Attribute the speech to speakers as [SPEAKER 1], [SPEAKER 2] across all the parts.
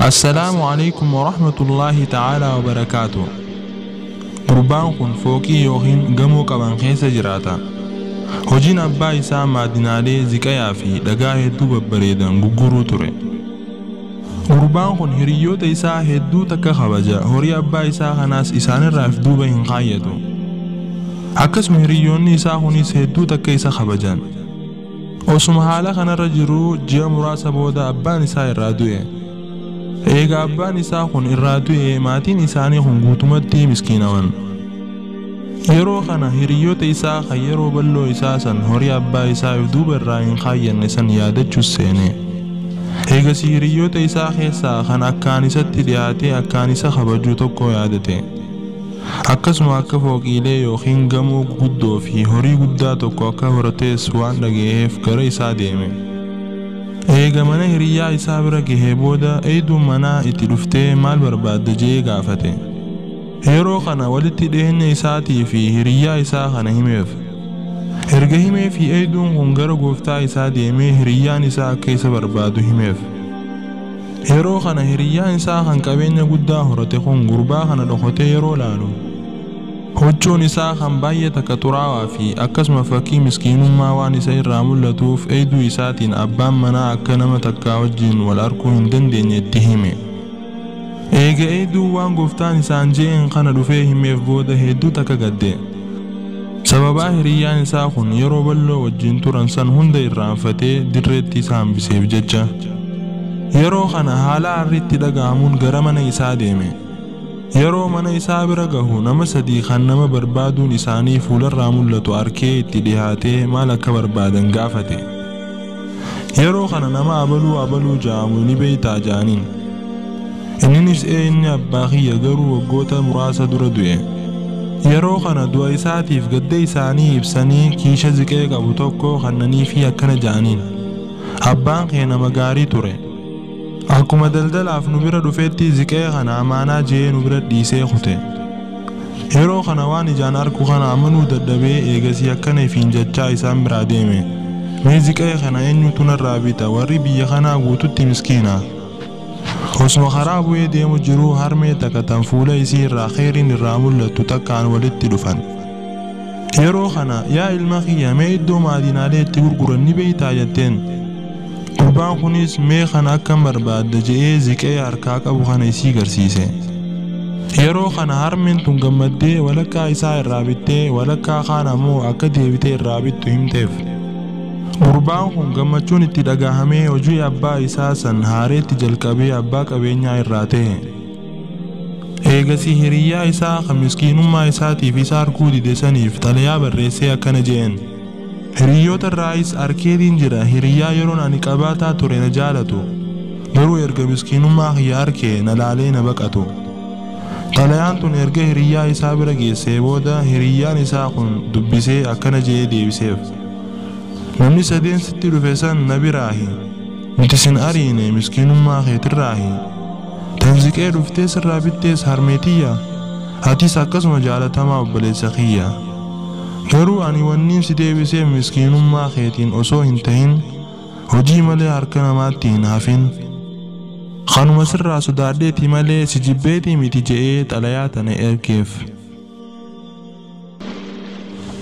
[SPEAKER 1] السلام عليكم ورحمة الله تعالى وبركاته. قربان كن فوقي يوهين قمو قبان خيسة جراتا هجين أبا إسا مادنالي زكايا في لقاه دوب بريدان غغورو توري. قربان كن هريوت إسا هدو تكا خبجا هوري أبا إسا خناس إسان الرائف دوبا هنقايدو حكس مهريون إسا خنيس هدو تكا إسا خبجان وسمحالا خنا رجرو جيا مراسة بودا أبان إسا إرادوه. eega abbaan isaa kun irraa du'e maatiin isaanii kun guutumatti miskiinawan. Yeroo kana hiriyoota isaa kan yeroo balloo isaa san horii abbaa isaa duuba irraa hin kaayyanne san yaadachuus seene. Eegas hiriyoota isaa keessaa kan akkaan isatti dhiyaatee akkaan isa kabajuu tokko yaadate. Akkasuma akka fooqiilee yookiin gamoo guddoo fi horii guddaa tokko akka horatees waan dhaga'eef gara isaa deeme. eega mana hiriyaa isaa bira gahee booda eeduu manaa itti dhuftee maal barbaadda jee gaafate. Yeroo kana walitti dhiyeenya isaatii fi hiriyaa isaa kana himeef. Erga himee fi eeduun kun gara gooftaa isaa deemee hiriyaan isaa akka isa barbaadu himeef. Yeroo kana hiriyaan isaa kan qabeenya guddaa horate kun gurbaa kana dhokotee yeroo laalu huccuun isaa kan baay'ee takka xuraawaa fi akkasuma fakkii miskiinummaa waan isa irraa mul'atuuf eeduu isaatiin abbaan manaa akka nama takkaa wajjin wal arguu hin dandeenye itti hime. Eega eeduu waan gooftaan isaan jeen kana dhufee himeef booda hedduu takka gadde. Sababaa hiriyaan isaa kun yeroo balloo wajjin turan san hunda irraanfatee dirreetti isa hambiseef jecha. Yeroo kana haala arriitti dhaga'amuun gara mana isaa deeme. Yeroo mana isaa bira gahu nama sadii kan nama barbaaduun isaanii fuularraa mul'atu arkee itti dhiyaatee maal akka barbaadan gaafate. Yeroo kana nama abaluu ja'amu ni beeytaa ja'aniin. Inninis inni abbaa kiyya garuu waggoota muraasa dura du'e. Yeroo kana du'a isaatiif gadda isaanii ibsanii kiisha ziqee qabu tokko kannanii fi akkana ja'aniin. Abbaan kee nama gaarii ture. Akkuma daldalaaf nu bira dhufeetti ziqee kana amaanaa jee nu bira dhiisee kute. Yeroo kana waan ijaan argu kana amanuu dadhabee eegasii akkana ifiin jechaa isaan biraa deeme. Mee ziqee kana eenyutu narraa bita warri biyya kanaa guututti miskiina. Osuma karaa bu'ee deemu jiruu harmee takka tan fuula isii irraa kheyriin irraa mul'attu takkaan walitti dhufan. Yeroo kana yaa ilma kiyya mee iddoo maadinaalee itti gurguran ni beeytaa jetteen. Gurbaan kunis mee kana akkam barbaadda je'ee ziqee harkaa qabu kana isii garsiise. Yeroo kana harmeen tun gammaddee walakkaa isaa irraa bittee walakkaa kaan ammoo akka deebitee irraa bittu himteef. Gurbaan kun gammachuun itti dhagahamee hojii abbaa isaa san haareetti jalqabee abbaa qabeenyaa irraa ta'e. Eegasii hiriyyaa isaa kan miskiinummaa isaatiif isa arguu dide saniif xalayaa barreessee akkana je'en. Hiriyoota irraayis arkeetiin jira hiriyyaa yeroon ani qabaataa ture na jaalatu garuu erga miskiinummaa kiyya arkee na laalee na baqatu. Xalayaan tun erga hiriyyaa isaa bira geessee booda hiriyyaan isaa kun dubbisee akkana je'ee deebiseef. Namni sadeen sitti dhufe san na biraahi nuti sin ariine miskiinummaa keetirraahi tan ziqee dhuftee sirraa bittees harmeetiyya atis akkasuma jaalatamaa obboleessa kiyya. Garuu ani wanniin si deebisee miskiinummaa keetiin osoo hin ta'in hojii malee harka namaatti hin hafin. Kanuma sirraa sodaadheeti malee si jibbeetii miti je'ee xalayaa tana ergeef.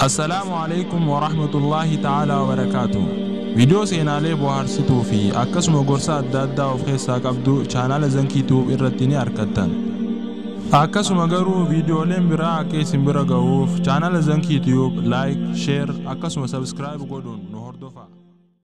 [SPEAKER 1] Assalaamu alaikum wa rahmatullahi ta'ala wa barakaatu. Viidiyoo seenaalee bohaarsituu fi akkasuma gorsa adda addaa of keessaa qabdu chaanaala Zankii Tube irratti ni argattan. Akkasuma garuu viidiyooleen biraa akka isin bira ga'uuf chaanaala Zankii Tube like, share akkasuma subscribe godhuun nu hordofaa.